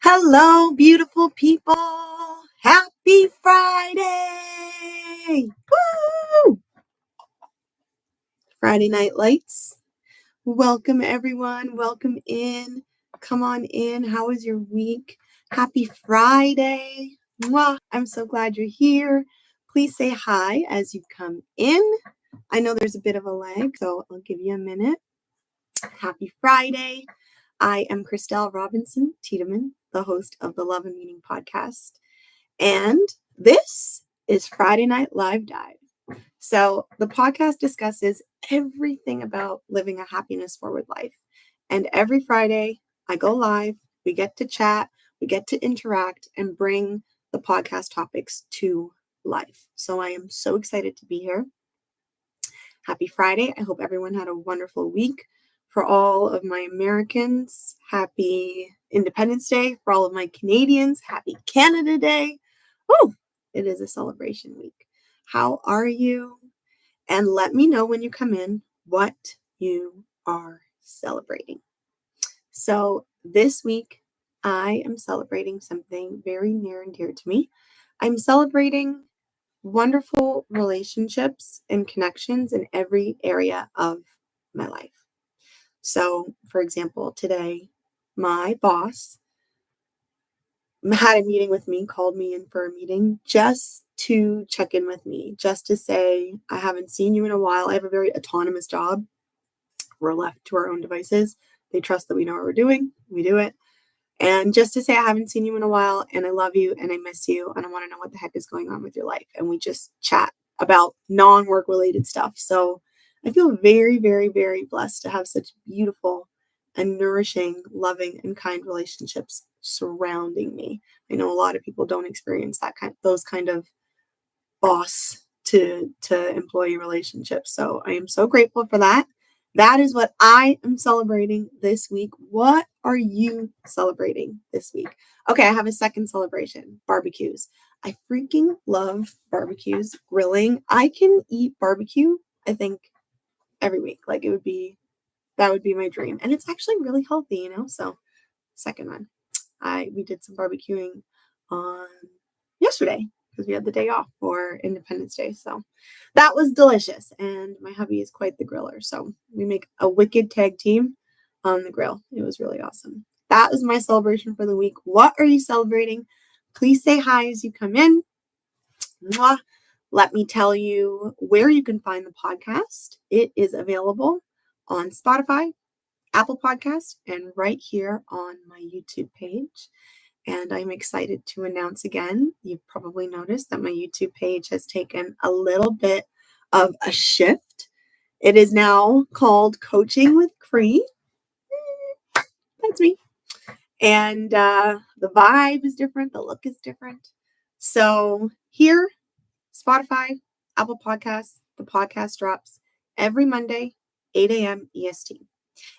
Hello, beautiful people. Happy Friday. Woo! Friday Night Lights. Welcome, everyone. Welcome in. Come on in. How was your week? Happy Friday. Mwah. I'm so glad you're here. Please say hi as you come in. I know there's a bit of a lag, so I'll give you a minute. Happy Friday. I am Chrystelle Robinson Tiedemann, the host of the Love and Meaning podcast. And this is Friday Night Live Dive. So the podcast discusses everything about living a happiness forward life. And every Friday I go live, we get to chat, we get to interact and bring the podcast topics to life. So I am so excited to be here. Happy Friday. I hope everyone had a wonderful week. For all of my Americans, happy Independence Day. For all of my Canadians, happy Canada Day. Oh, it is a celebration week. How are you? And let me know when you come in what you are celebrating. So this week, I am celebrating something very near and dear to me. I'm celebrating wonderful relationships and connections in every area of my life. So, for example, today, my boss had a meeting with me, called me in for a meeting just to check in with me, just to say, I haven't seen you in a while. I have a very autonomous job. We're left to our own devices. They trust that we know what we're doing. We do it. And just to say, I haven't seen you in a while, and I love you, and I miss you, and I want to know what the heck is going on with your life. And we just chat about non-work related stuff. So I feel very, very, very blessed to have such beautiful and nourishing, loving, and kind relationships surrounding me. I know a lot of people don't experience those kind of boss to employee relationships. So I am so grateful for that. That is what I am celebrating this week. What are you celebrating this week? Okay, I have a second celebration, barbecues. I freaking love barbecues, grilling. I can eat barbecue, I think, every week. Like that would be my dream. And it's actually really healthy, So second one, we did some barbecuing on yesterday because we had the day off for Independence Day. So that was delicious. And my hubby is quite the griller. So we make a wicked tag team on the grill. It was really awesome. That is my celebration for the week. What are you celebrating? Please say hi as you come in. Mwah. Let me tell you where you can find the podcast. It is available on Spotify, Apple Podcasts, and right here on my YouTube page. And I'm excited to announce again, you've probably noticed that my YouTube page has taken a little bit of a shift. It is now called Coaching with Cree. That's me. And the vibe is different. The look is different. So here, Spotify, Apple Podcasts, the podcast drops every Monday, 8 a.m. EST.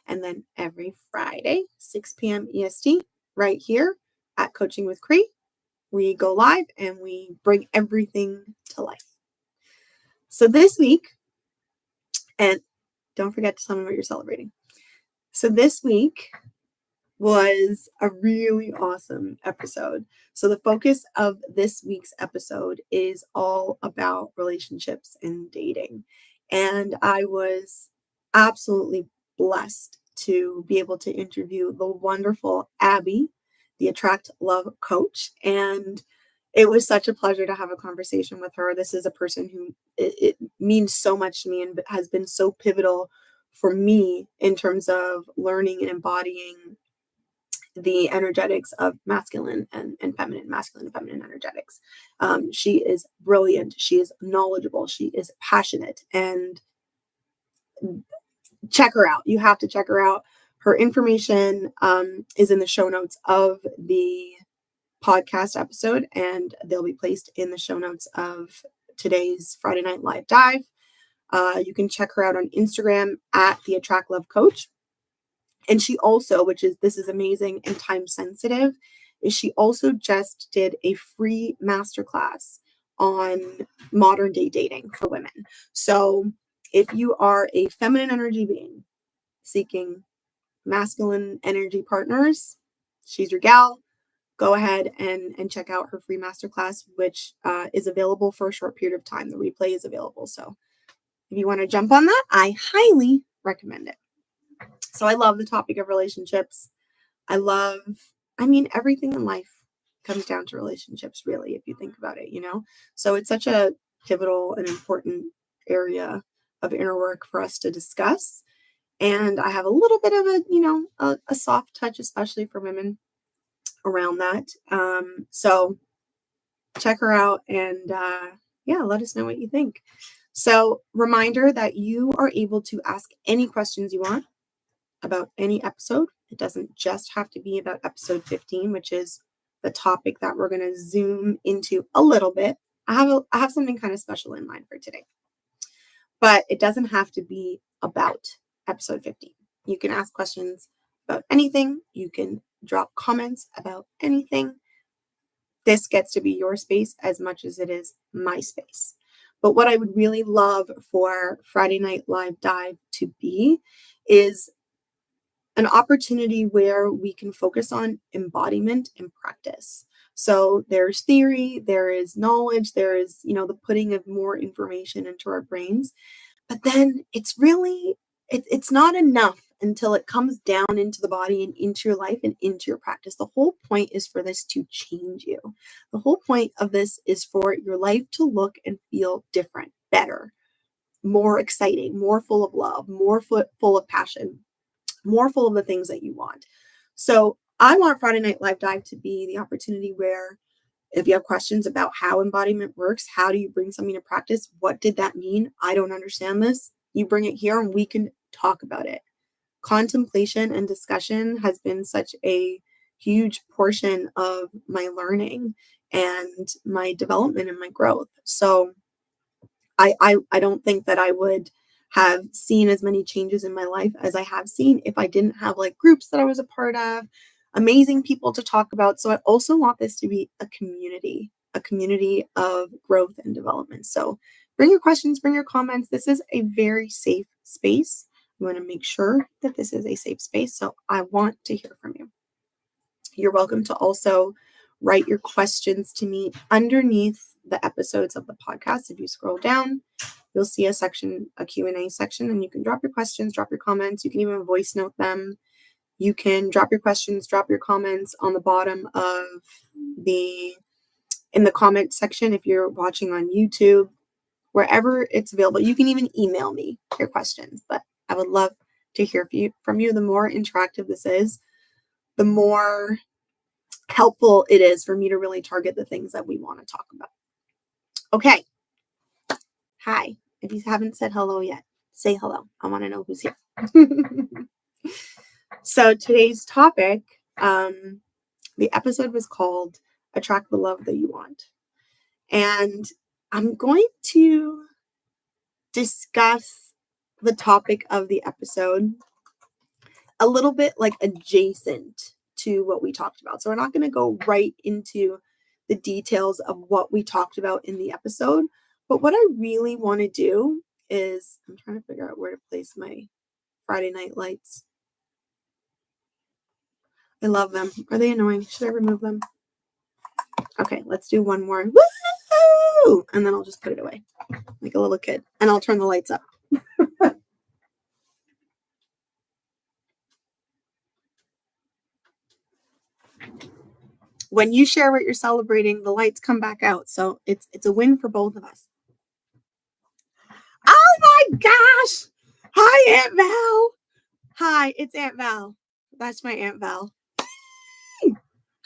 And then every Friday, 6 p.m. EST, right here at Coaching with Cree, we go live and we bring everything to life. So this week, and don't forget to tell me what you're celebrating. So this week was a really awesome episode. So the focus of this week's episode is all about relationships and dating. And I was absolutely blessed to be able to interview the wonderful Abby, the Attract Love coach. And it was such a pleasure to have a conversation with her. This is a person who it means so much to me and has been so pivotal for me in terms of learning and embodying the energetics of masculine and feminine, masculine and feminine energetics. She is brilliant. She is knowledgeable. She is passionate. And check her out. You have to check her out. Her information is in the show notes of the podcast episode, and they'll be placed in the show notes of today's Friday Night Live Dive. You can check her out on Instagram at the Attract Love Coach. And she also, this is amazing and time sensitive, is she also just did a free masterclass on modern day dating for women. So if you are a feminine energy being seeking masculine energy partners, she's your gal. go ahead and check out her free masterclass, which is available for a short period of time. The replay is available. So if you want to jump on that, I highly recommend it. So I love the topic of relationships. Everything in life comes down to relationships, really, if you think about it, So it's such a pivotal and important area of inner work for us to discuss. And I have a little bit of a soft touch, especially for women, around that. So check her out and let us know what you think. So reminder that you are able to ask any questions you want about any episode. It doesn't just have to be about episode 15, which is the topic that we're going to zoom into a little bit. I have something kind of special in mind for today, but it doesn't have to be about episode 15. You can ask questions about anything. You can drop comments about anything. This gets to be your space as much as it is my space. But what I would really love for Friday Night Live Dive to be is an opportunity where we can focus on embodiment and practice. So there's theory, there is knowledge, there is, the putting of more information into our brains. But then it's not enough until it comes down into the body and into your life and into your practice. The whole point is for this to change you. The whole point of this is for your life to look and feel different, better, more exciting, more full of love, more full of passion, more full of the things that you want. So I want Friday Night Live Dive to be the opportunity where if you have questions about how embodiment works, how do you bring something to practice? What did that mean? I don't understand this. You bring it here and we can talk about it. Contemplation and discussion has been such a huge portion of my learning and my development and my growth. So I don't think that I would have seen as many changes in my life as I have seen if I didn't have groups that I was a part of, amazing people to talk about. So I also want this to be a community of growth and development. So bring your questions, bring your comments. This is a very safe space. I want to make sure that this is a safe space. So I want to hear from you. You're welcome to also write your questions to me underneath the episodes of the podcast. If you scroll down, you'll see a Q&A section, and you can drop your questions, drop your comments. You can even voice note them. You can drop your questions, drop your comments on the bottom of in the comment section if you're watching on YouTube, wherever it's available. You can even email me your questions, but I would love to hear from you. The more interactive this is, the more helpful it is for me to really target the things that we want to talk about. Okay. Hi. If you haven't said hello yet, say hello. I want to know who's here. So today's topic, the episode was called Attract the Love That You Want. And I'm going to discuss the topic of the episode a little bit adjacent to what we talked about. So we're not going to go right into the details of what we talked about in the episode. But what I really want to do is, I'm trying to figure out where to place my Friday night lights. I love them. Are they annoying? Should I remove them? Okay, let's do one more. Woo! And then I'll just put it away like a little kid. And I'll turn the lights up. When you share what you're celebrating, the lights come back out. So it's a win for both of us. Oh my gosh! Hi, Aunt Val. Hi, it's Aunt Val. That's my Aunt Val.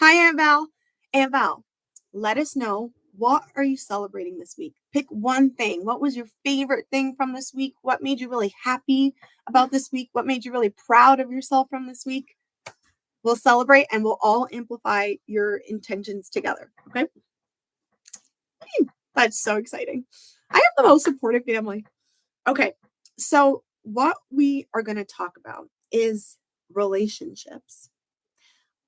Hi, Aunt Val. Aunt Val, let us know, what are you celebrating this week? Pick one thing. What was your favorite thing from this week? What made you really happy about this week? What made you really proud of yourself from this week? We'll celebrate and we'll all amplify your intentions together. Okay? That's so exciting. I have the most supportive family. Okay. So what we are going to talk about is relationships.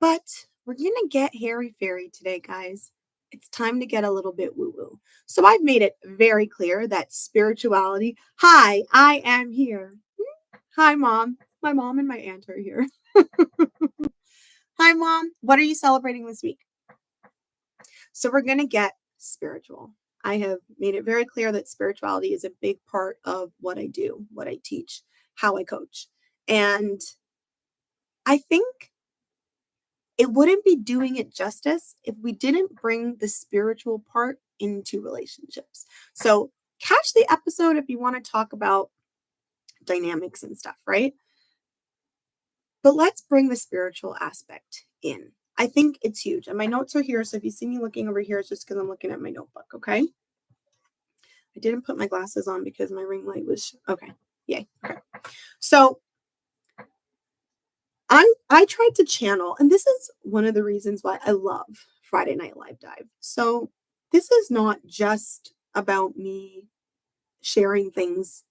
But we're going to get hairy-fairy today, guys. It's time to get a little bit woo-woo. So I've made it very clear that spirituality. Hi, I am here. Hi, Mom. My mom and my aunt are here. Hi, Mom. What are you celebrating this week? So we're going to get spiritual. I have made it very clear that spirituality is a big part of what I do, what I teach, how I coach. And I think it wouldn't be doing it justice if we didn't bring the spiritual part into relationships. So catch the episode if you want to talk about dynamics and stuff, right? But let's bring the spiritual aspect in. I think it's huge. And my notes are here. So if you see me looking over here, it's just because I'm looking at my notebook, okay? I didn't put my glasses on because my ring light was, okay. Yay. Okay. So I tried to channel, and this is one of the reasons why I love Friday Night Live Dive. So this is not just about me sharing things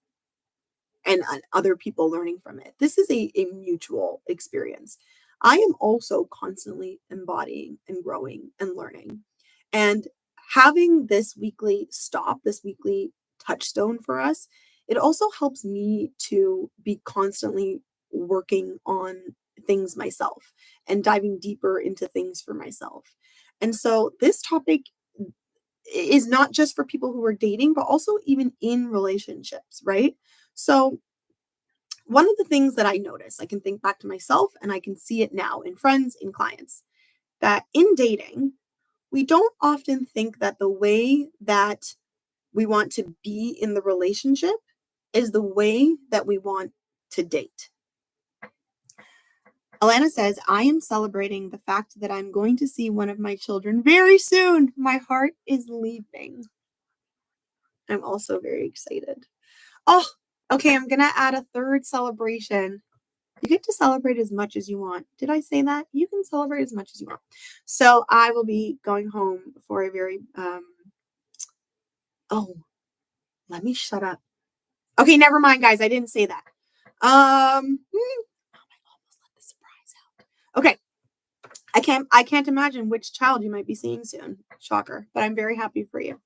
and other people learning from it. This is a mutual experience. I am also constantly embodying and growing and learning. And having this weekly stop, this weekly touchstone for us, it also helps me to be constantly working on things myself and diving deeper into things for myself. And so this topic is not just for people who are dating, but also even in relationships, right? So one of the things that I notice, I can think back to myself and I can see it now in friends, in clients, that in dating, we don't often think that the way that we want to be in the relationship is the way that we want to date. Alana says, I am celebrating the fact that I'm going to see one of my children very soon. My heart is leaping. I'm also very excited. Oh, okay, I'm going to add a third celebration. You get to celebrate as much as you want. Did I say that? You can celebrate as much as you want. So I will be going home for a very, let me shut up. Okay, never mind, guys. I didn't say that. I almost let the surprise out. Okay. I can't imagine which child you might be seeing soon. Shocker. But I'm very happy for you.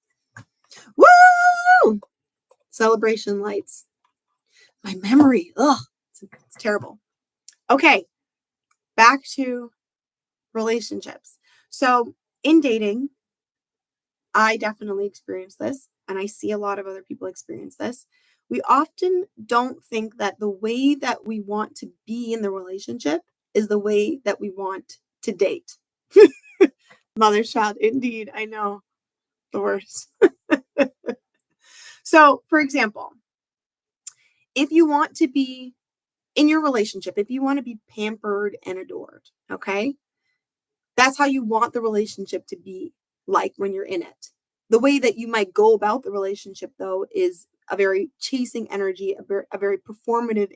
Woo! Celebration lights. My memory. Ugh. It's terrible. Okay. Back to relationships. So in dating, I definitely experience this, and I see a lot of other people experience this. We often don't think that the way that we want to be in the relationship is the way that we want to date. Mother's child, indeed. I know. The worst. So, for example, if you want to be in your relationship, if you want to be pampered and adored, okay? That's how you want the relationship to be like when you're in it. The way that you might go about the relationship, though, is a very chasing energy, a very performative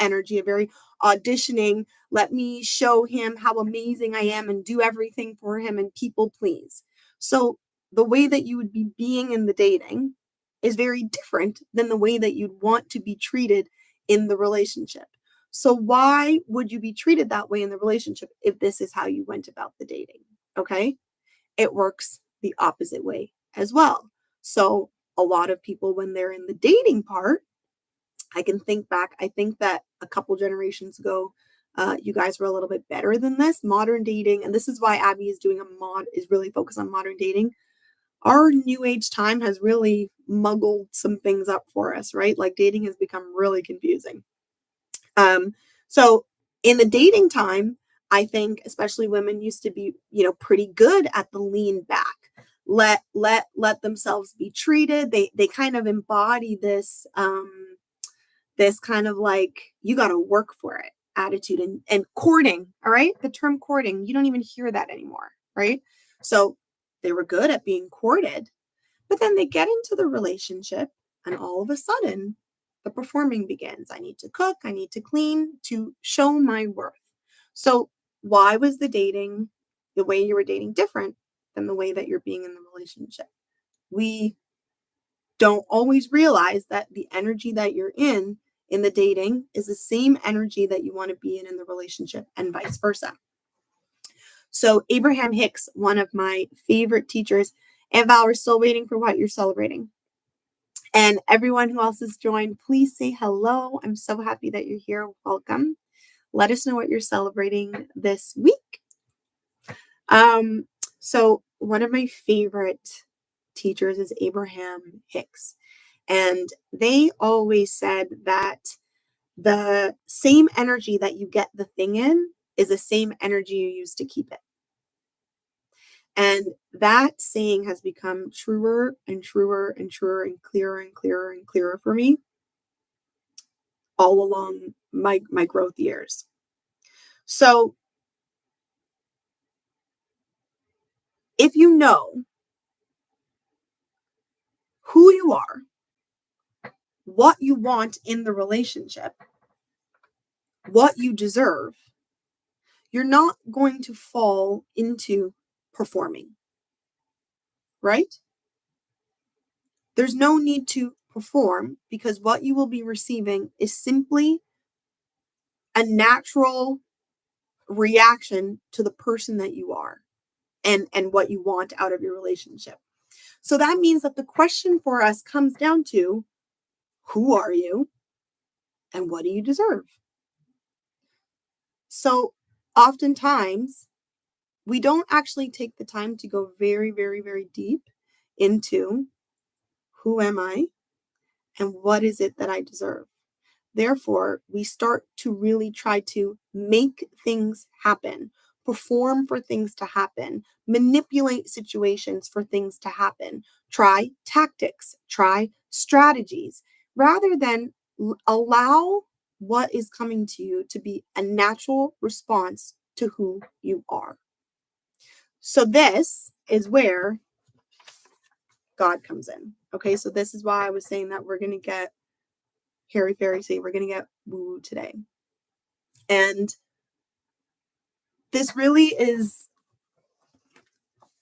energy, a very auditioning. Let me show him how amazing I am and do everything for him and people please. So the way that you would be being in the dating is very different than the way that you'd want to be treated in the relationship. So why would you be treated that way in the relationship if this is how you went about the dating? Okay. It works the opposite way as well. So a lot of people, when they're in the dating part, I can think back. I think that a couple generations ago, you guys were a little bit better than this. Modern dating, and this is why Abby is doing is really focused on modern dating. Our new age time has really muggled some things up for us, right? Like dating has become really confusing. So in the dating time, I think especially women used to be, pretty good at the lean back. Let themselves be treated. They kind of embody this this kind of like you got to work for it attitude and courting. All right, the term courting, you don't even hear that anymore, right? So they were good at being courted, but then they get into the relationship, and all of a sudden, the performing begins. I need to cook. I need to clean to show my worth. So why was the way you were dating different than the way that you're being in the relationship? We don't always realize that the energy that you're in the dating is the same energy that you want to be in the relationship and vice versa. So Abraham Hicks, one of my favorite teachers, and Val, we're still waiting for what you're celebrating. And everyone who else has joined, please say hello. I'm so happy that you're here. Welcome. Let us know what you're celebrating this week. So one of my favorite teachers is Abraham Hicks. And they always said that the same energy that you get the thing in is the same energy you use to keep it. And that saying has become truer and truer and truer and clearer and clearer and clearer for me all along my growth years. So if you know who you are, what you want in the relationship, what you deserve, you're not going to fall into performing, right? There's no need to perform because what you will be receiving is simply a natural reaction to the person that you are and what you want out of your relationship. So that means that the question for us comes down to, who are you and what do you deserve? So oftentimes we don't actually take the time to go very, very, very deep into who am I and what is it that I deserve. Therefore, we start to really try to make things happen, perform for things to happen, manipulate situations for things to happen, try tactics, try strategies, rather than allow what is coming to you to be a natural response to who you are. So this is where God comes in. Okay, so this is why I was saying that we're going to get Harry Fairy say we're going to get woo today. And this really is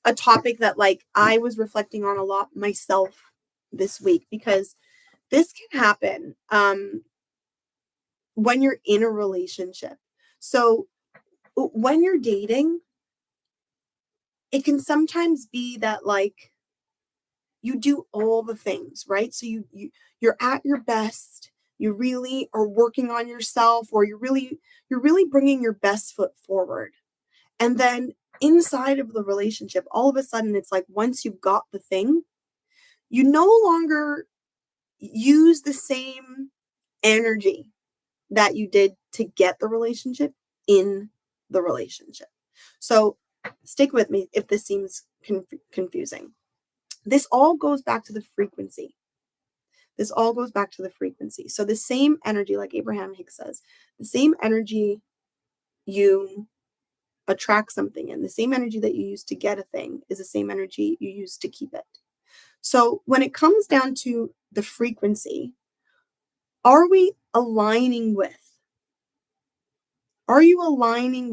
a topic that I was reflecting on a lot myself this week, because this can happen when you're in a relationship. So when you're dating, it can sometimes be that you do all the things, right? So you're at your best. You really are working on yourself, or you're really bringing your best foot forward. And then inside of the relationship, all of a sudden, it's like once you've got the thing, you no longer use the same energy that you did to get the relationship in the relationship. So stick with me if this seems confusing. This all goes back to the frequency. So the same energy, like Abraham Hicks says, the same energy you attract something in, the same energy that you use to get a thing is the same energy you use to keep it. So when it comes down to the frequency, are you aligning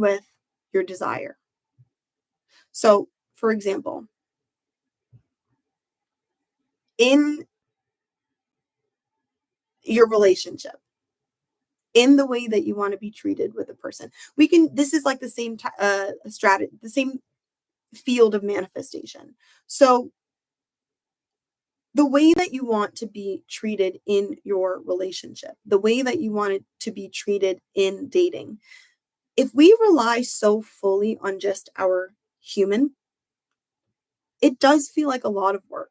with your desire? So, for example, in your relationship, in the way that you want to be treated with a person, this is like the same strategy, the same field of manifestation. So the way that you want to be treated in your relationship, the way that you want it to be treated in dating, if we rely so fully on just our human, it does feel like a lot of work.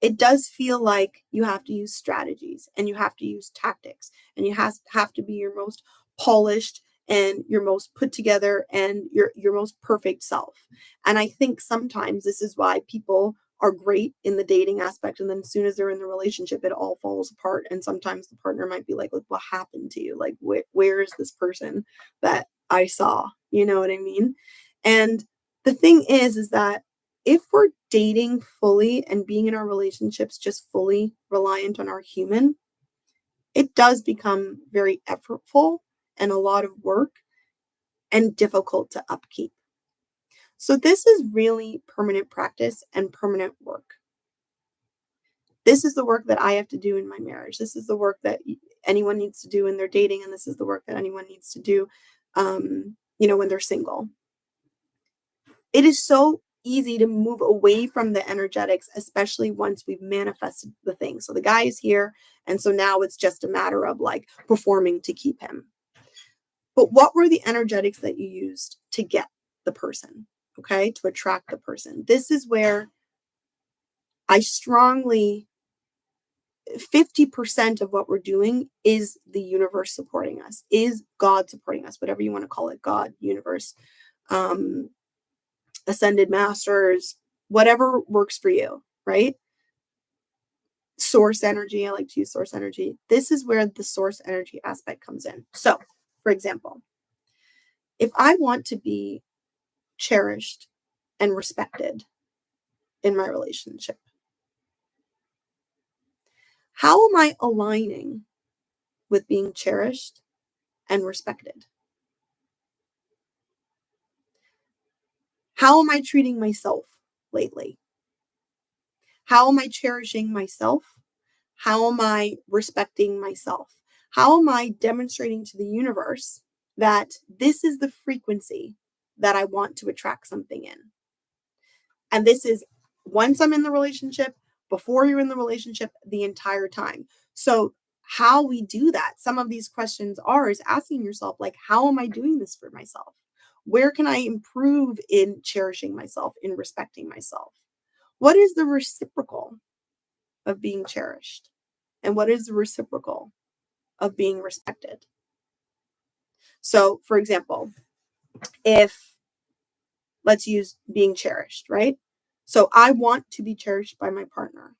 It does feel like you have to use strategies and you have to use tactics and you have to be your most polished and your most put together and your most perfect self. And I think sometimes this is why people are great in the dating aspect, and then as soon as they're in the relationship, it all falls apart. And sometimes the partner might be like, what happened to you? Like, where is this person that I saw? You know what I mean? And the thing is that if we're dating fully and being in our relationships just fully reliant on our human, it does become very effortful and a lot of work and difficult to upkeep. So this is really permanent practice and permanent work. This is the work that I have to do in my marriage. This is the work that anyone needs to do in their dating, and this is the work that anyone needs to do, when they're single. It is so easy to move away from the energetics, especially once we've manifested the thing. So the guy is here, and so now it's just a matter of performing to keep him. But what were the energetics that you used to get the person? okay, to attract the person. This is where I strongly 50% of what we're doing is the universe supporting us, is God supporting us, whatever you want to call it, God, universe, um, ascended masters, whatever works for you, right? Source energy. I like to use source energy. This is where the source energy aspect comes in. So, for example, if I want to be cherished and respected in my relationship, how am I aligning with being cherished and respected? How am I treating myself lately? How am I cherishing myself? How am I respecting myself? How am I demonstrating to the universe that this is the frequency that I want to attract something in? And this is once I'm in the relationship, before you're in the relationship, the entire time. So how we do that, some of these questions is asking yourself, like, how am I doing this for myself? Where can I improve in cherishing myself, in respecting myself? What is the reciprocal of being cherished? And what is the reciprocal of being respected? So, for example, if let's use being cherished, right? So I want to be cherished by my partner.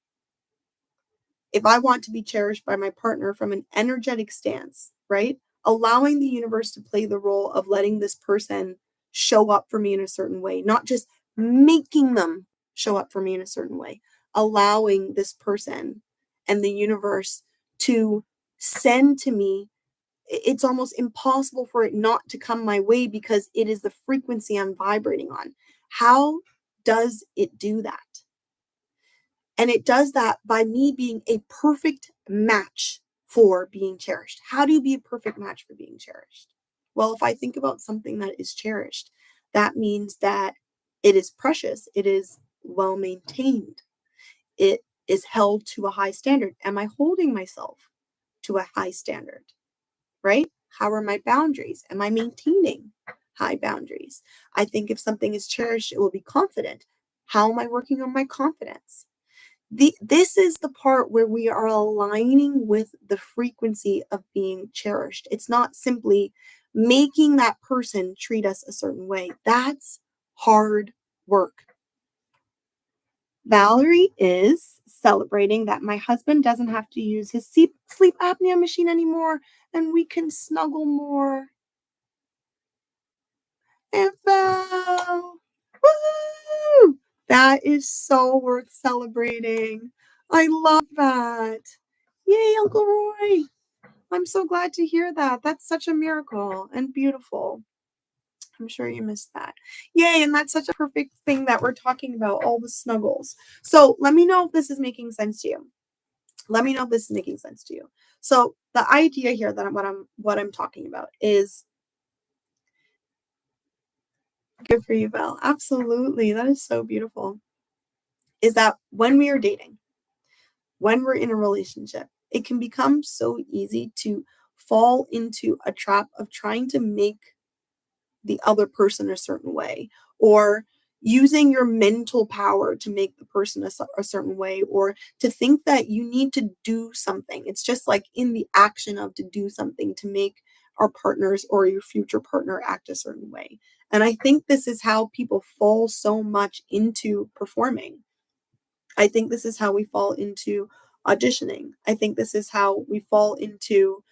If I want to be cherished by my partner from an energetic stance, right? Allowing the universe to play the role of letting this person show up for me in a certain way, not just making them show up for me in a certain way, allowing this person and the universe to send to me. It's almost impossible for it not to come my way because it is the frequency I'm vibrating on. How does it do that? And it does that by me being a perfect match for being cherished. How do you be a perfect match for being cherished? Well, if I think about something that is cherished, that means that it is precious, it is well maintained, it is held to a high standard. Am I holding myself to a high standard? Right? How are my boundaries? Am I maintaining high boundaries? I think if something is cherished, it will be confident. How am I working on my confidence? This is the part where we are aligning with the frequency of being cherished. It's not simply making that person treat us a certain way. That's hard work. Valerie is celebrating that my husband doesn't have to use his sleep apnea machine anymore and we can snuggle more. And Val, woo! That is so worth celebrating. I love that. Yay, Uncle Roy. I'm so glad to hear that. That's such a miracle and beautiful. I'm sure you missed that. Yay, and that's such a perfect thing that we're talking about, all the snuggles. So let me know if this is making sense to you. Let me know if this is making sense to you. So the idea here that what I'm talking about is good for you, Val. Absolutely. That is so beautiful. Is that when we are dating, when we're in a relationship, it can become so easy to fall into a trap of trying to make the other person a certain way, or using your mental power to make the person a certain way, or to think that you need to do something. It's just like in the action of to do something to make our partners or your future partner act a certain way. And I think this is how people fall so much into performing. I think this is how we fall into auditioning. I think this is how we fall into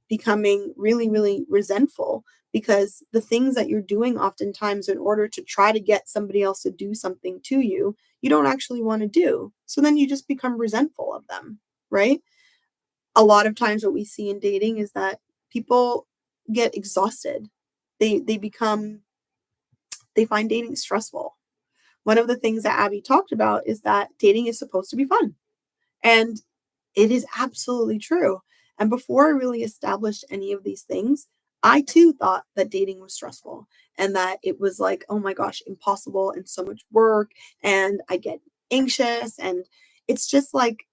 becoming really, really resentful, because the things that you're doing oftentimes in order to try to get somebody else to do something to you, you don't actually want to do. So then you just become resentful of them, right? A lot of times what we see in dating is that people get exhausted. They find dating stressful. One of the things that Abby talked about is that dating is supposed to be fun. And it is absolutely true. And before I really established any of these things, I too thought that dating was stressful and that it was like, oh my gosh, impossible and so much work. And I get anxious. And it's just like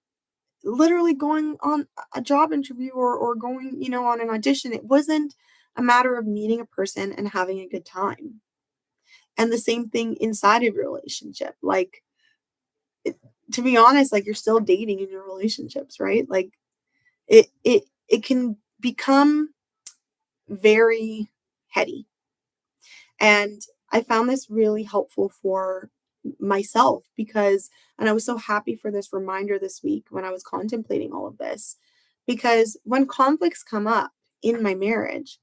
literally going on a job interview or going, on an audition. It wasn't a matter of meeting a person and having a good time. And the same thing inside of your relationship. Like, to be honest, like, you're still dating in your relationships, right? Like, it can become very heady. And I found this really helpful for myself and I was so happy for this reminder this week when I was contemplating all of this, because when conflicts come up in my marriage,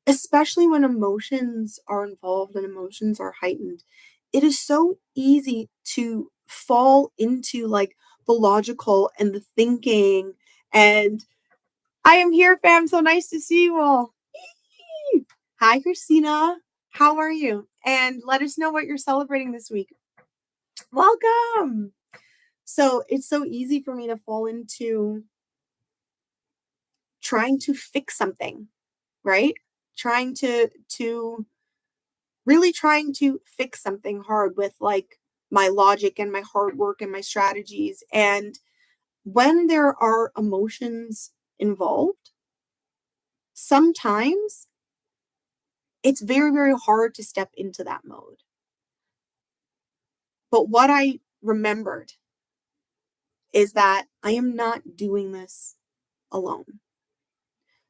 especially when emotions are involved and emotions are heightened, it is so easy to fall into like the logical and the thinking. And I am here, fam. So nice to see you all. Hi, Christina. How are you? And let us know what you're celebrating this week. Welcome. So it's so easy for me to fall into trying to fix something, right? Trying to fix something hard with like my logic and my hard work and my strategies. And when there are emotions involved, sometimes it's very, very hard to step into that mode. But what I remembered is that I am not doing this alone.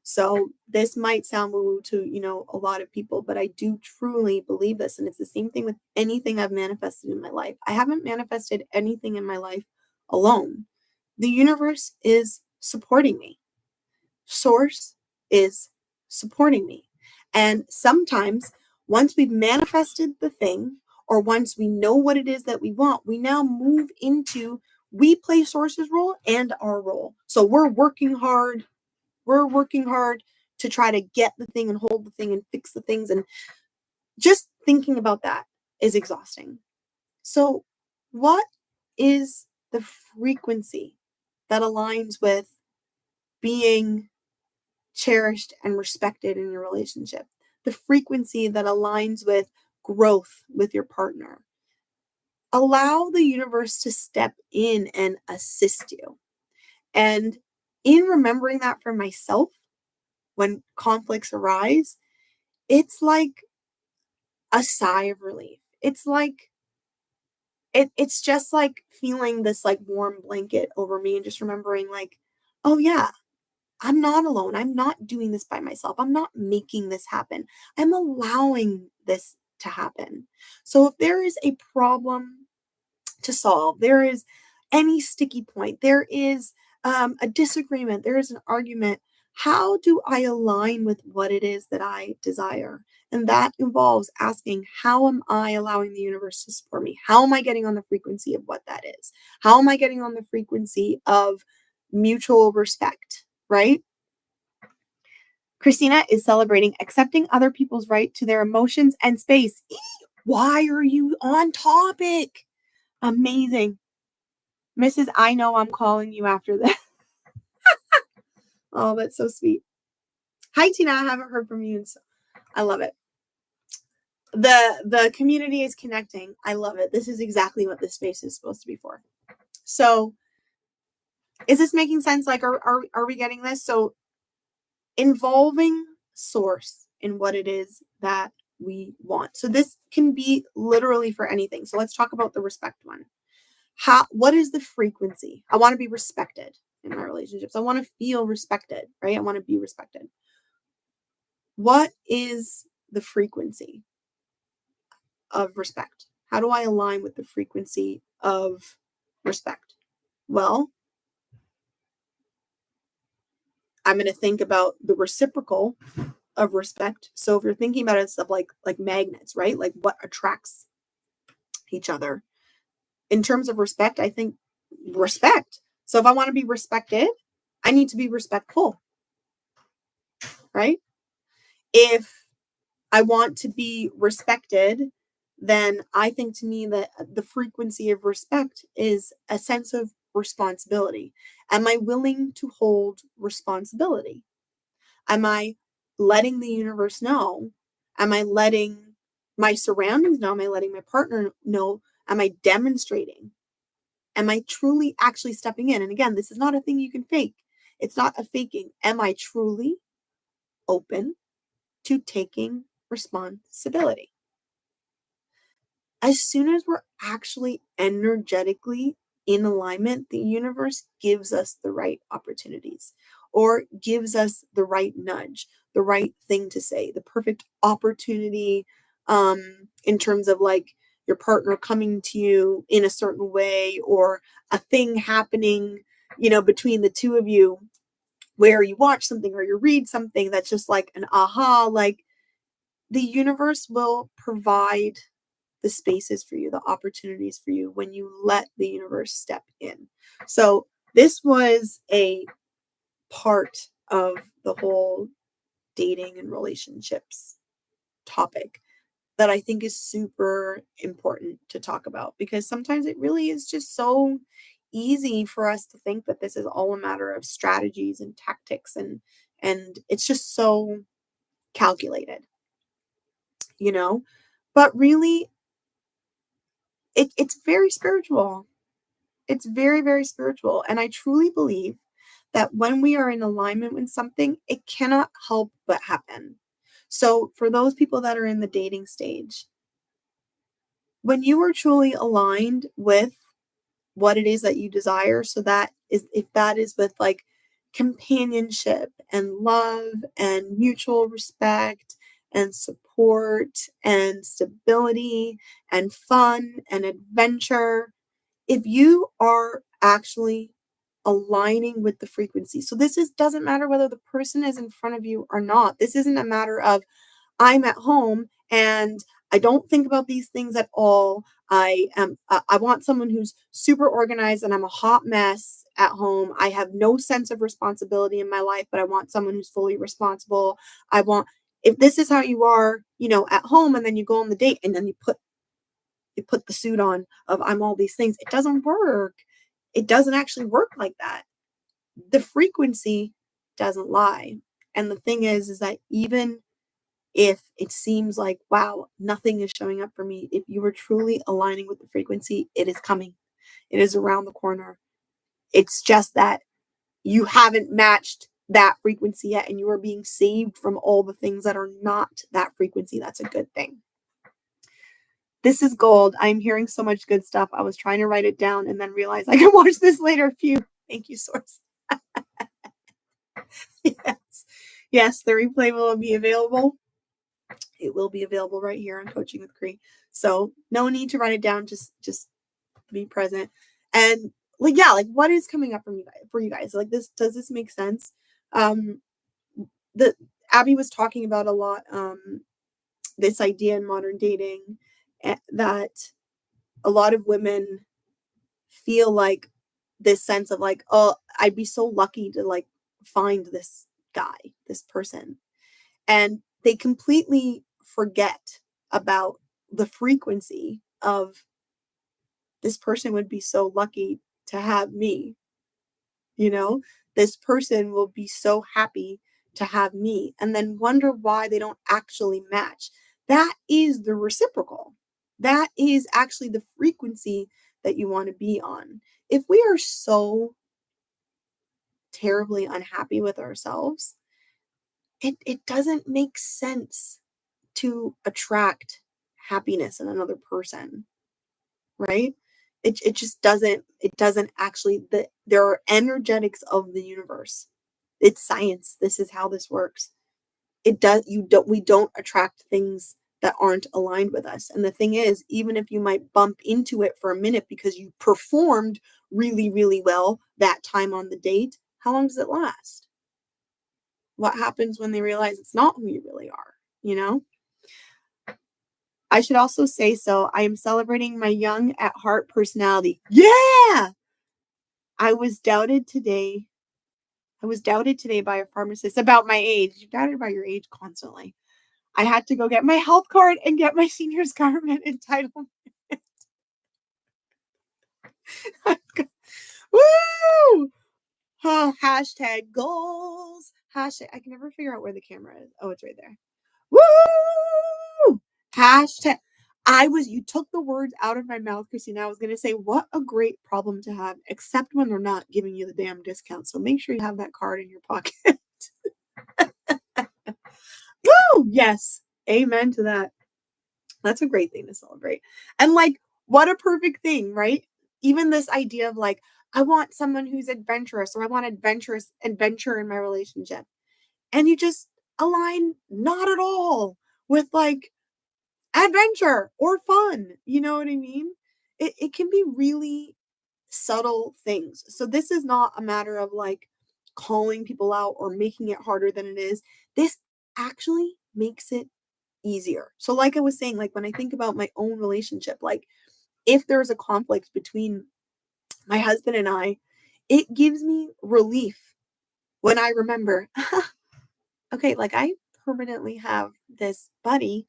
So this might sound woo to, a lot of people, but I do truly believe this. And it's the same thing with anything I've manifested in my life. I haven't manifested anything in my life alone. The universe is supporting me. Source is supporting me. And sometimes once we've manifested the thing, or once we know what it is that we want, we now move into, we play Source's role and our role. So we're working hard to try to get the thing and hold the thing and fix the things. And just thinking about that is exhausting. So what is the frequency that aligns with being cherished and respected in your relationship? The frequency that aligns with growth with your partner. Allow the universe to step in and assist you. And in remembering that for myself, when conflicts arise, it's like a sigh of relief. It's like, it's just like feeling this like warm blanket over me and just remembering like, oh yeah, I'm not alone. I'm not doing this by myself. I'm not making this happen. I'm allowing this to happen. So if there is a problem to solve, there is any sticky point, there is a disagreement, there is an argument, how do I align with what it is that I desire? And that involves asking, how am I allowing the universe to support me? How am I getting on the frequency of what that is? How am I getting on the frequency of mutual respect, right? Christina is celebrating accepting other people's right to their emotions and space. Why are you on topic? Amazing. Mrs. I know I'm calling you after this. Oh, that's so sweet. Hi, Tina. I haven't heard from you. So I love it. The community is connecting. I love it. This is exactly what this space is supposed to be for. So is this making sense? Like, are we getting this? So involving Source in what it is that we want. So this can be literally for anything. So let's talk about the respect one. What is the frequency? I want to be respected in my relationships. I want to feel respected, right? I want to be respected. What is the frequency of respect? How do I align with the frequency of respect? Well, I'm going to think about the reciprocal of respect. So if you're thinking about it as stuff like magnets, right? Like what attracts each other. In terms of respect, I think respect. So if I want to be respected, I need to be respectful, right? If I want to be respected, then I think to me that the frequency of respect is a sense of responsibility. Am I willing to hold responsibility? Am I letting the universe know? Am I letting my surroundings know? Am I letting my partner know? Am I demonstrating? Am I truly actually stepping in? And again, this is not a thing you can fake. It's not a faking. Am I truly open to taking responsibility? as soon as we're actually energetically in alignment, the universe gives us the right opportunities or gives us the right nudge, the right thing to say, the perfect opportunity in terms of like your partner coming to you in a certain way or a thing happening, between the two of you where you watch something or you read something that's just like an aha, like the universe will provide the spaces for you, the opportunities for you when you let the universe step in. So this was a part of the whole dating and relationships topic that I think is super important to talk about, because sometimes it really is just so easy for us to think that this is all a matter of strategies and tactics, and it's just so calculated, but really it's very spiritual. It's very, very spiritual. And I truly believe that when we are in alignment with something, it cannot help but happen. So for those people that are in the dating stage, when you are truly aligned with what it is that you desire, so that is, if that is with like companionship and love and mutual respect and support and stability and fun and adventure, if you are actually aligning with the frequency. So doesn't matter whether the person is in front of you or not. This isn't a matter of I'm at home and I don't think about these things at all. I want someone who's super organized and I'm a hot mess at home. I have no sense of responsibility in my life, but I want someone who's fully responsible. If this is how you are, at home, and then you go on the date and then you put the suit on of I'm all these things, it doesn't work. It doesn't actually work like that. The frequency doesn't lie. And the thing is that even if it seems like, wow, nothing is showing up for me, if you are truly aligning with the frequency, it is coming. It is around the corner. It's just that you haven't matched that frequency yet, and you are being saved from all the things that are not that frequency. That's a good thing. This is gold. I'm hearing so much good stuff. I was trying to write it down and then realized I can watch this later. Thank you, Source. Yes, the replay will be available. It will be available right here on Coaching with Cree. So no need to write it down. Just be present. And what is coming up for you guys? Like this, does this make sense? The Abby was talking about a lot, this idea in modern dating that a lot of women feel like this sense of like, oh, I'd be so lucky to like find this guy, this person. And they completely forget about the frequency of this person would be so lucky to have me. This person will be so happy to have me, and then wonder why they don't actually match. That is the reciprocal. That is actually the frequency that you want to be on. If we are so terribly unhappy with ourselves, it doesn't make sense to attract happiness in another person, right? It just doesn't, actually, there are energetics of the universe. It's science. This is how this works. We don't attract things that aren't aligned with us. And the thing is, even if you might bump into it for a minute because you performed really, really well that time on the date, how long does it last? What happens when they realize it's not who you really are, I should also say, I am celebrating my young at heart personality. Yeah! I was doubted today by a pharmacist about my age. You're doubted by your age constantly. I had to go get my health card and get my seniors government entitlement. Woo! Oh, hashtag goals. Hashtag, I can never figure out where the camera is. Oh, it's right there. Woo! Hashtag. You took the words out of my mouth, Christina. I was going to say, what a great problem to have, except when they're not giving you the damn discount. So make sure you have that card in your pocket. Woo! Yes. Amen to that. That's a great thing to celebrate. And like, what a perfect thing, right? Even this idea of like, I want someone who's adventurous, or I want adventure in my relationship. And you just align not at all with like adventure or fun. You know what I mean? It can be really subtle things. So this is not a matter of like calling people out or making it harder than it is. This actually makes it easier. So like I was saying, like when I think about my own relationship, like if there's a conflict between my husband and I, it gives me relief when I remember, okay, like I permanently have this buddy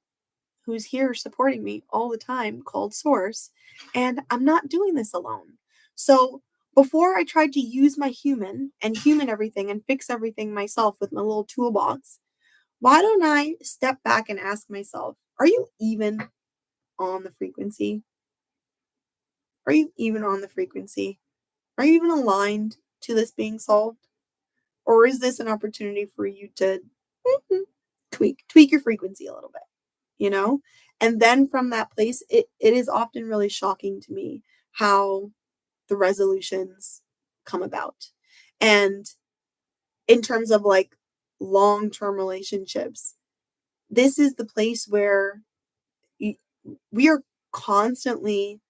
who's here supporting me all the time called Source, and I'm not doing this alone. So before I tried to use my human and human everything and fix everything myself with my little toolbox, why don't I step back and ask myself, are you even on the frequency? Are you even on the frequency? Are you even aligned to this being solved? Or is this an opportunity for you to tweak your frequency a little bit, you know? And then from that place, it is often really shocking to me how the resolutions come about. And in terms of like long-term relationships, this is the place where we are constantly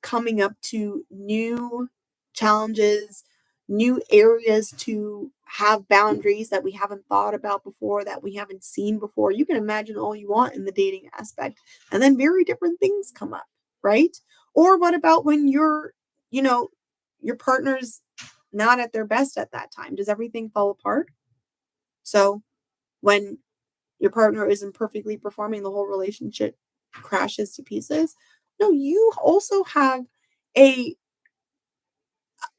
coming up to new challenges, new areas to have boundaries that we haven't thought about before, that we haven't seen before. You can imagine all you want in the dating aspect, and then very different things come up, right? Or what about when you know, your partner's not at their best at that time? Does everything fall apart? So when your partner isn't perfectly performing, the whole relationship crashes to pieces. No, you also have a,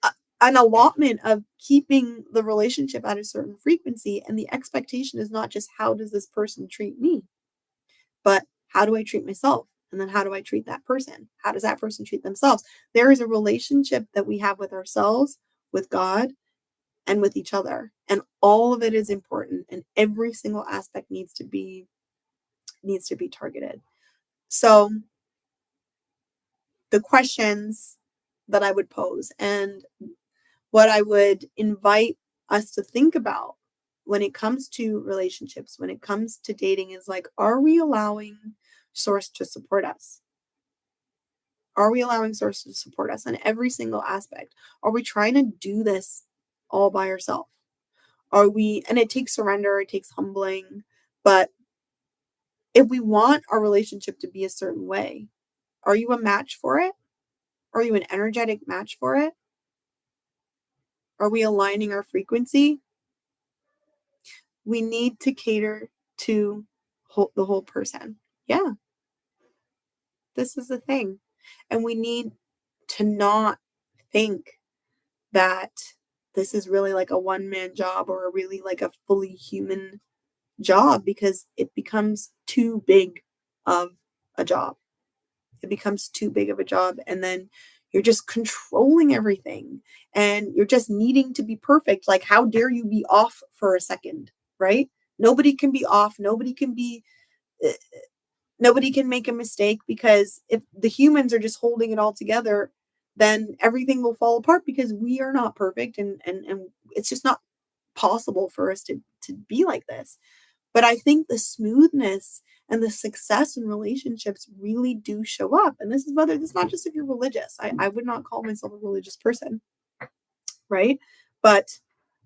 a an allotment of keeping the relationship at a certain frequency, and the expectation is not just how does this person treat me, but how do I treat myself? And then how do I treat that person? How does that person treat themselves? There is a relationship that we have with ourselves, with God, and with each other. And all of it is important, and every single aspect needs to be targeted. So the questions that I would pose and what I would invite us to think about when it comes to relationships, when it comes to dating, is like, are we allowing Source to support us? Are we allowing Source to support us on every single aspect? Are we trying to do this all by ourselves? Are we, and it takes surrender, it takes humbling, but if we want our relationship to be a certain way, are you a match for it? Are you an energetic match for it? Are we aligning our frequency? We need to cater to the whole person. Yeah, this is the thing. And we need to not think that this is really like a one-man job or really like a fully human job, because it becomes too big of a job. It becomes too big of a job, and then you're just controlling everything, and you're just needing to be perfect. Like, how dare you be off for a second, right? Nobody can be off. Uh, nobody can make a mistake, because if the humans are just holding it all together, then everything will fall apart, because we are not perfect, and it's just not possible for us to be like this. But I think the smoothness and the success in relationships really do show up. And this is whether it's not just if you're religious. I would not call myself a religious person, right? But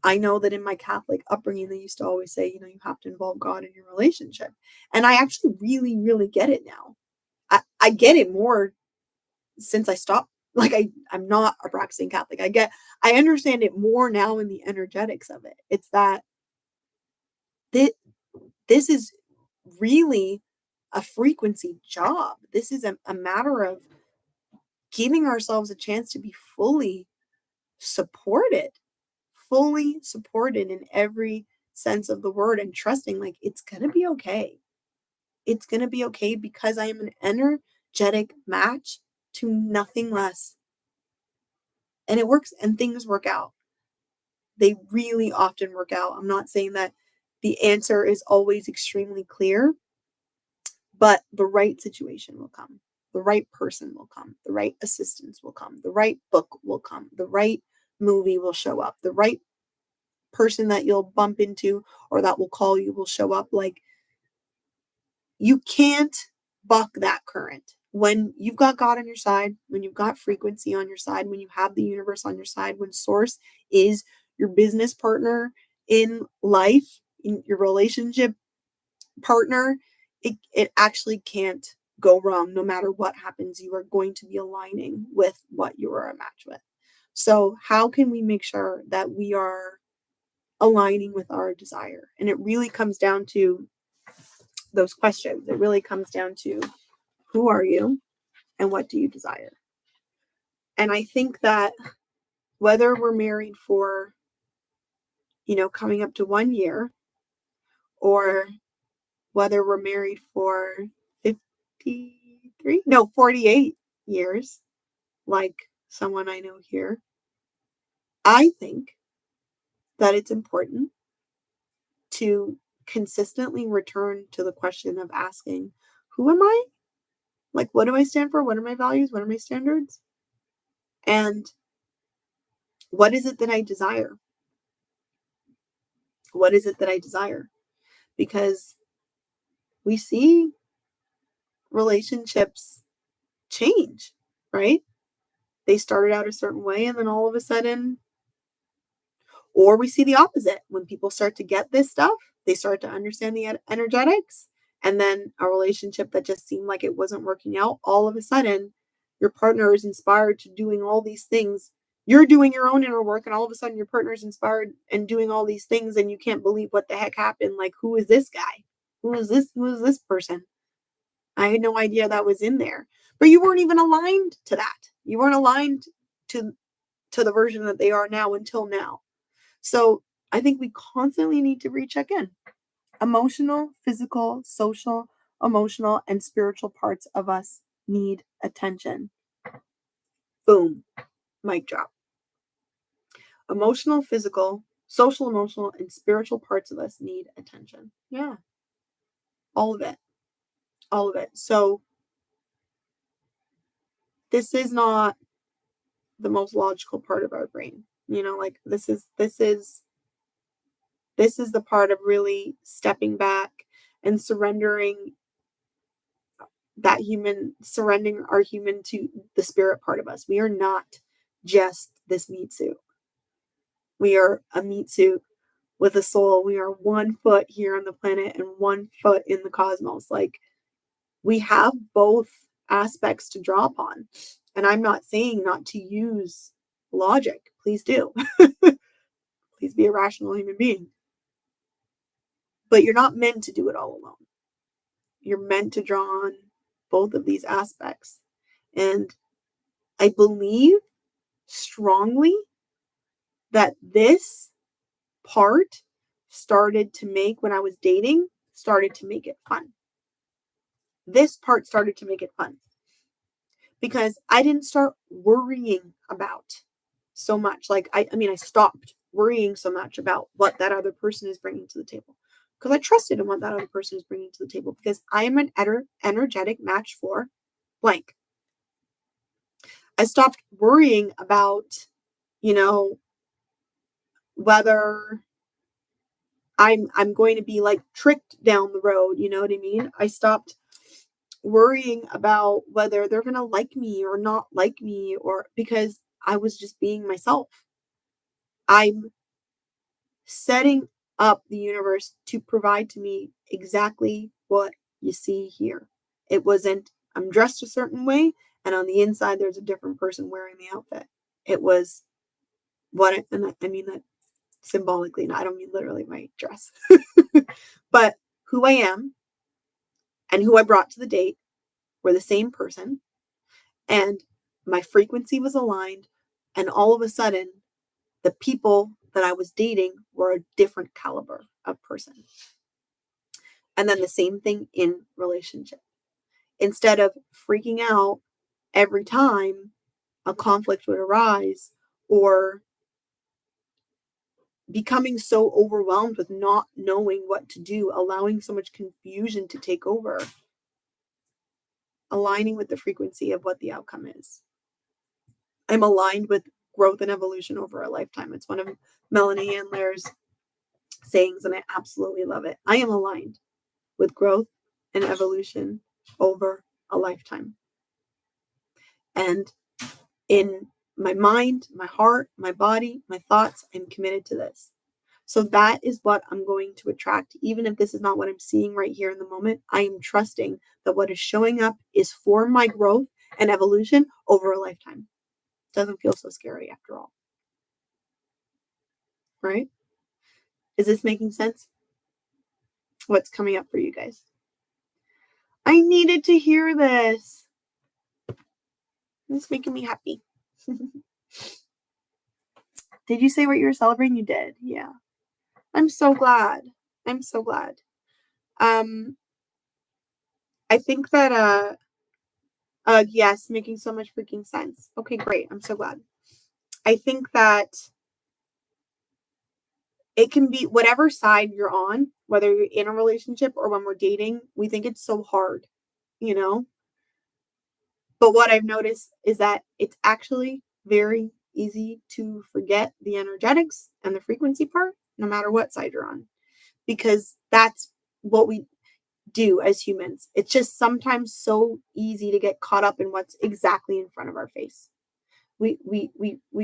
I know that in my Catholic upbringing, they used to always say, you know, you have to involve God in your relationship. And I actually really, really get it now. I get it more since I stopped. Like I'm not a practicing Catholic. I understand it more now in the energetics of it. It's that this is really a frequency job. This is a matter of giving ourselves a chance to be supported, fully supported in every sense of the word, and trusting like it's going to be okay. It's going to be okay, because I am an energetic match to nothing less. And it works, and things work out. They really often work out. I'm not saying that the answer is always extremely clear, but the right situation will come. The right person will come. The right assistance will come. The right book will come. The right movie will show up. The right person that you'll bump into or that will call you will show up. Like, you can't buck that current. When you've got God on your side, when you've got frequency on your side, when you have the universe on your side, when source is your business partner in life, in your relationship partner, it actually can't go wrong. No matter what happens, you are going to be aligning with what you are a match with. So how can we make sure that we are aligning with our desire? And it really comes down to those questions. It really comes down to, who are you and what do you desire? And I think that whether we're married for, coming up to 1 year, or whether we're married for 48 years, like someone I know here, I think that it's important to consistently return to the question of asking, who am I? Like, what do I stand for? What are my values? What are my standards? And what is it that I desire? What is it that I desire? Because we see relationships change, right? They started out a certain way and then all of a sudden, or we see the opposite. When people start to get this stuff, they start to understand the energetics, and then a relationship that just seemed like it wasn't working out, all of a sudden, your partner is inspired to doing all these things. You're doing your own inner work, and all of a sudden your partner is inspired and doing all these things, and you can't believe what the heck happened. Like, who is this guy? Who is this person? I had no idea that was in there. But you weren't even aligned to that. You weren't aligned to the version that they are now until now. So I think we constantly need to recheck in. Emotional, physical, social, emotional, and spiritual parts of us need attention. Boom. Mic drop. Emotional, physical, social, emotional, and spiritual parts of us need attention. Yeah. All of it. All of it. So this is not the most logical part of our brain. Like, this is the part of really stepping back and surrendering our human to the spirit part of us. We are not just this meat suit. We are a meat suit with a soul. We are 1 foot here on the planet and 1 foot in the cosmos. Like, we have both aspects to draw upon. And I'm not saying not to use logic. Please do. Please be a rational human being. But you're not meant to do it all alone. You're meant to draw on both of these aspects. And I believe strongly that this part when I was dating, started to make it fun. This part started to make it fun. Because I didn't start worrying about so much. Like, I stopped worrying so much about what that other person is bringing to the table. Because I trusted in what that other person is bringing to the table. Because I am an energetic match for blank. I stopped worrying about, whether I'm going to be like tricked down the road. You know what I mean? I stopped worrying about whether they're going to like me or not like me, or because I was just being myself. I'm setting up the universe to provide to me exactly what you see here. It wasn't, I'm dressed a certain way, and on the inside, there's a different person wearing the outfit. It was I mean that symbolically, I don't mean literally my dress, but who I am and who I brought to the date were the same person, and my frequency was aligned, and all of a sudden, the people that I was dating were a different caliber of person. And then the same thing in relationship. Instead of freaking out every time a conflict would arise, or becoming so overwhelmed with not knowing what to do, allowing so much confusion to take over, aligning with the frequency of what the outcome is. I'm aligned with growth and evolution over a lifetime. It's one of Melanie Andler's sayings, and I absolutely love it. I am aligned with growth and evolution over a lifetime. And in my mind, my heart, my body, my thoughts, I'm committed to this. So that is what I'm going to attract. Even if this is not what I'm seeing right here in the moment, I am trusting that what is showing up is for my growth and evolution over a lifetime. Doesn't feel so scary after all. Right? Is this making sense? What's coming up for you guys? I needed to hear this. It's making me happy. Did you say what you were celebrating? You did. Yeah. I'm so glad. I'm so glad. I think that yes, making so much freaking sense. Okay, great. I'm so glad. I think that it can be whatever side you're on, whether you're in a relationship or when we're dating, we think it's so hard, you know? But what I've noticed is that it's actually very easy to forget the energetics and the frequency part, no matter what side you're on, because that's what we do as humans. It's just sometimes so easy to get caught up in what's exactly in front of our face. We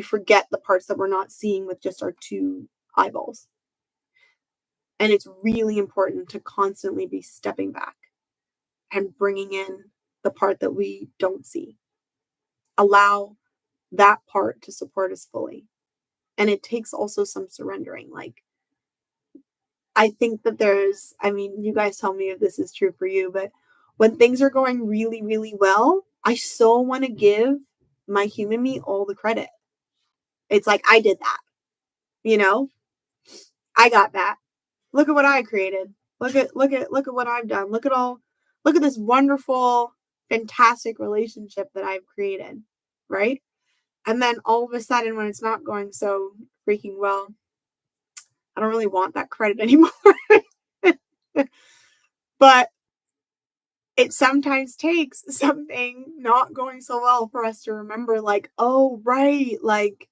forget the parts that we're not seeing with just our two eyeballs. And it's really important to constantly be stepping back and bringing in the part that we don't see. Allow that part to support us fully. And it takes also some surrendering. Like, I think that you guys tell me if this is true for you, but when things are going really, really well, I so want to give my human me all the credit. It's like, I did that, I got that. Look at what I created. Look at what I've done. Look at this wonderful, fantastic relationship that I've created, right? And then all of a sudden, when it's not going so freaking well, I don't really want that credit anymore. But it sometimes takes something not going so well for us to remember, like, oh, right, like,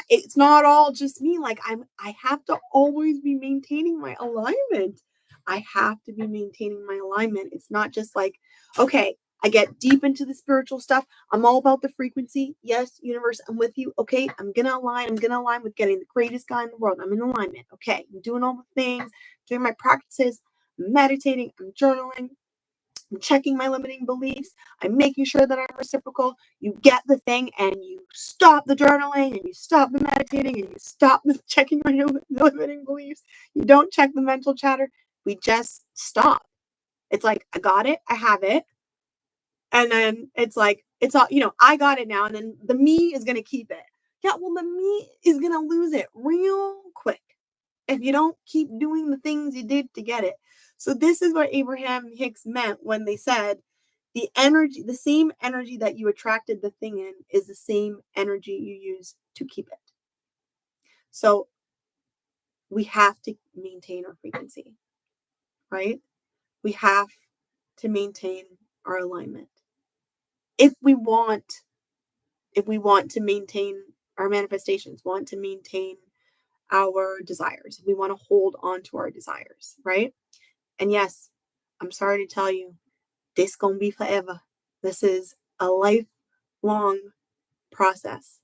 it's not all just me. Like, I have to always be maintaining my alignment. I have to be maintaining my alignment. It's not just like, okay, I get deep into the spiritual stuff. I'm all about the frequency. Yes, universe, I'm with you. Okay, I'm going to align with getting the greatest guy in the world. I'm in alignment. Okay, I'm doing all the things, doing my practices, I'm meditating, I'm journaling, I'm checking my limiting beliefs. I'm making sure that I'm reciprocal. You get the thing and you stop the journaling and you stop the meditating and you stop the checking my limiting beliefs. You don't check the mental chatter. We just stop. It's like, I got it. I have it. And then it's like, it's all, I got it now. And then the me is going to keep it. Yeah, well, the me is going to lose it real quick if you don't keep doing the things you did to get it. So this is what Abraham Hicks meant when they said the same energy that you attracted the thing in is the same energy you use to keep it. So we have to maintain our frequency, right? We have to maintain our alignment. If we want to maintain our manifestations, want to maintain our desires, we want to hold on to our desires, right? And yes, I'm sorry to tell you, this gonna be forever. This is a lifelong process,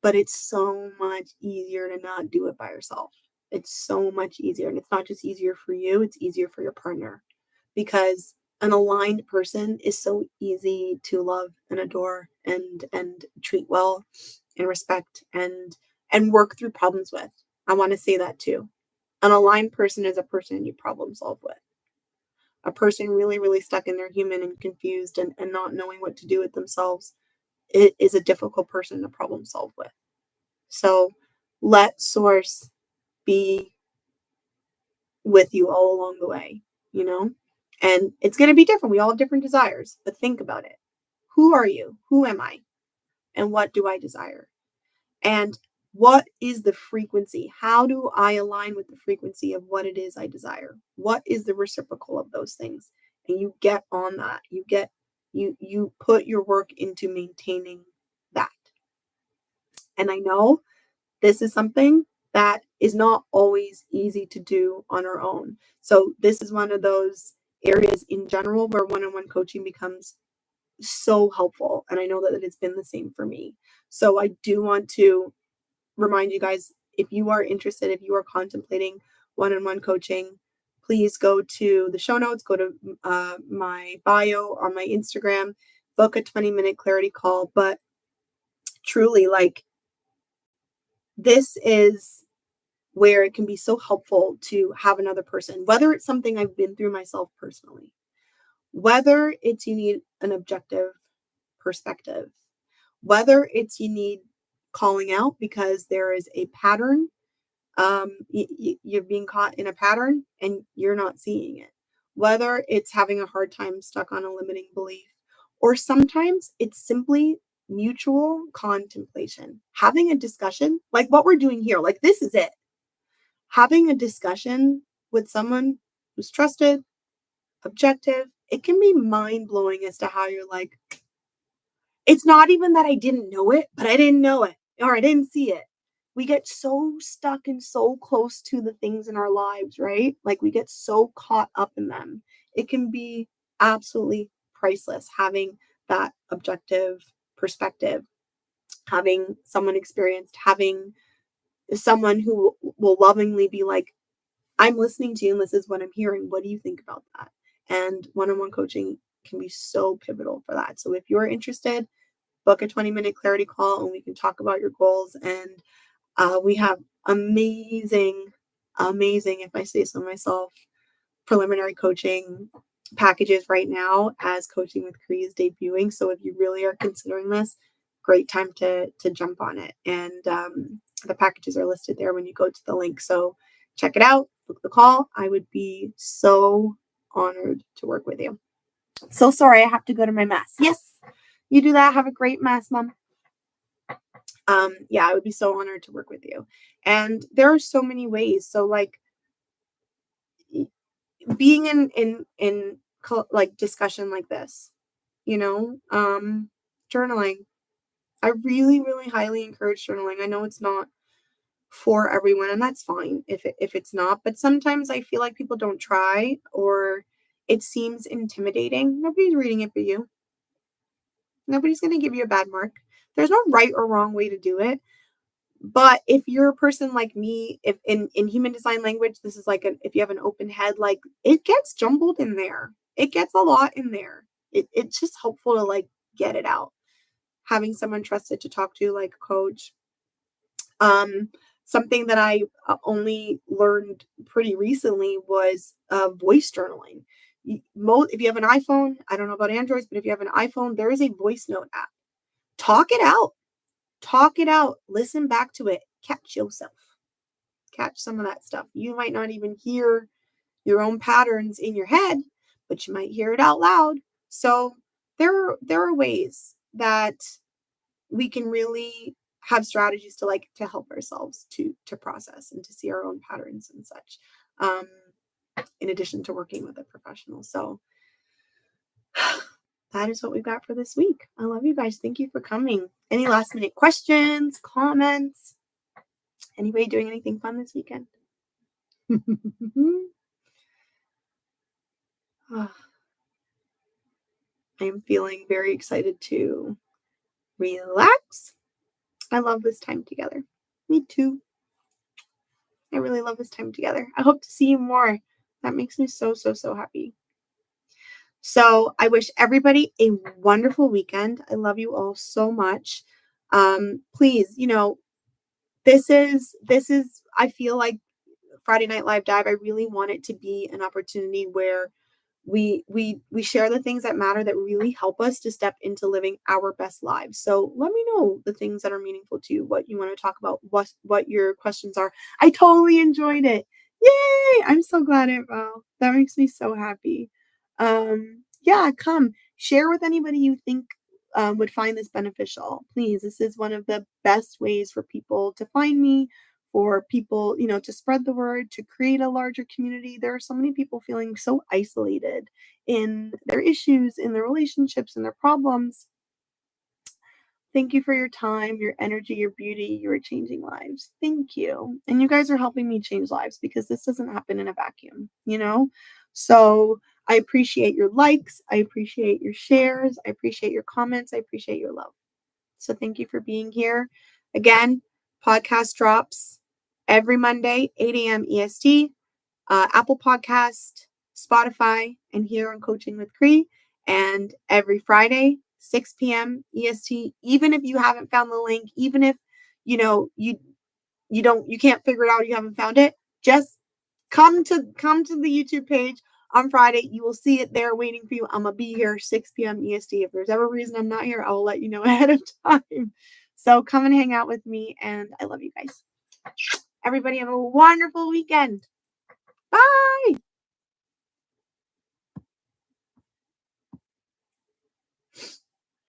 but it's so much easier to not do it by yourself. It's so much easier. And it's not just easier for you, it's easier for your partner, because an aligned person is so easy to love and adore and treat well and respect and work through problems with. I want to say that too. An aligned person is a person you problem solve with. A person really, really stuck in their human and confused and not knowing what to do with themselves, it is a difficult person to problem solve with. So let source be with you all along the way, and it's going to be different. We all have different desires, but think about it. Who are you? Who am I? And what do I desire? And what is the frequency? How do I align with the frequency of what it is I desire? What is the reciprocal of those things? And you get on that. You get You put your work into maintaining that. And I know this is something that is not always easy to do on our own. So this is one of those areas in general where one-on-one coaching becomes so helpful. And I know that it's been the same for me. So I do want to remind you guys, if you are interested, if you are contemplating one-on-one coaching, please go to the show notes, go to my bio on my Instagram, book a 20-minute clarity call. But truly, like, this is where it can be so helpful to have another person, whether it's something I've been through myself personally, whether it's you need an objective perspective, whether it's you need calling out because there is a pattern, you're being caught in a pattern and you're not seeing it, whether it's having a hard time stuck on a limiting belief, or sometimes it's simply mutual contemplation, having a discussion like what we're doing here. Like, this is it. Having a discussion with someone who's trusted, objective, it can be mind-blowing as to how you're like, it's not even that I didn't know it, but I didn't know it, or I didn't see it. We get so stuck and so close to the things in our lives, right? Like, we get so caught up in them. It can be absolutely priceless having that objective perspective, having someone experienced, having someone who will lovingly be like, I'm listening to you and this is what I'm hearing. What do you think about that? And one-on-one coaching can be so pivotal for that. So if you're interested, book a 20-minute clarity call and we can talk about your goals. And we have amazing, if I say so myself, preliminary coaching packages right now as Coaching with Cree is debuting. So if you really are considering this, great time to jump on it. And the packages are listed there when you go to the link. So check it out, book the call. I would be so honored to work with you. So sorry, I have to go to my mass. Yes, you do that. Have a great mass, Mom. Yeah, I would be so honored to work with you. And there are so many ways. So like being in like discussion like this, journaling. I really, really highly encourage journaling. I know it's not for everyone, and that's fine if it's not. But sometimes I feel like people don't try, or it seems intimidating. Nobody's reading it for you. Nobody's going to give you a bad mark. There's no right or wrong way to do it. But if you're a person like me, if in human design language, this is like if you have an open head, like, it gets jumbled in there. It gets a lot in there. It's just helpful to like get it out. Having someone trusted to talk to, like a coach. Something that I only learned pretty recently was voice journaling. If you have an iPhone, I don't know about Androids, but if you have an iPhone, there is a voice note app. Talk it out. Talk it out. Listen back to it. Catch yourself. Catch some of that stuff. You might not even hear your own patterns in your head, but you might hear it out loud. So there are ways that we can really have strategies to help ourselves to process and to see our own patterns and such, in addition to working with a professional. So that is what we've got for this week. I love you guys. Thank you for coming. Any last minute questions, comments? Anybody doing anything fun this weekend? I'm feeling very excited to relax. I love this time together. Me too. I really love this time together. I hope to see you more. That makes me so, so, so happy. So I wish everybody a wonderful weekend. I love you all so much. Please, this is, I feel like Friday Night Live Dive, I really want it to be an opportunity where we share the things that matter, that really help us to step into living our best lives. So let me know the things that are meaningful to you, what you want to talk about, what your questions are. I totally enjoyed it. Yay! I'm so glad that makes me so happy. Yeah, come share with anybody you think would find this beneficial. Please, this is one of the best ways for people to find me, for people, to spread the word, to create a larger community. There are so many people feeling so isolated in their issues, in their relationships, in their problems. Thank you for your time, your energy, your beauty. You are changing lives. Thank you. And you guys are helping me change lives because this doesn't happen in a vacuum, So I appreciate your likes. I appreciate your shares. I appreciate your comments. I appreciate your love. So thank you for being here. Again, podcast drops every Monday, 8 a.m. EST, Apple Podcast, Spotify, and here on Coaching with Cree. And every Friday, 6 p.m. EST. Even if you haven't found the link, even if you can't figure it out, you haven't found it, just come to the YouTube page on Friday. You will see it there waiting for you. I'm gonna be here 6 p.m. EST. If there's ever a reason I'm not here, I will let you know ahead of time. So come and hang out with me, and I love you guys. Everybody have a wonderful weekend. Bye.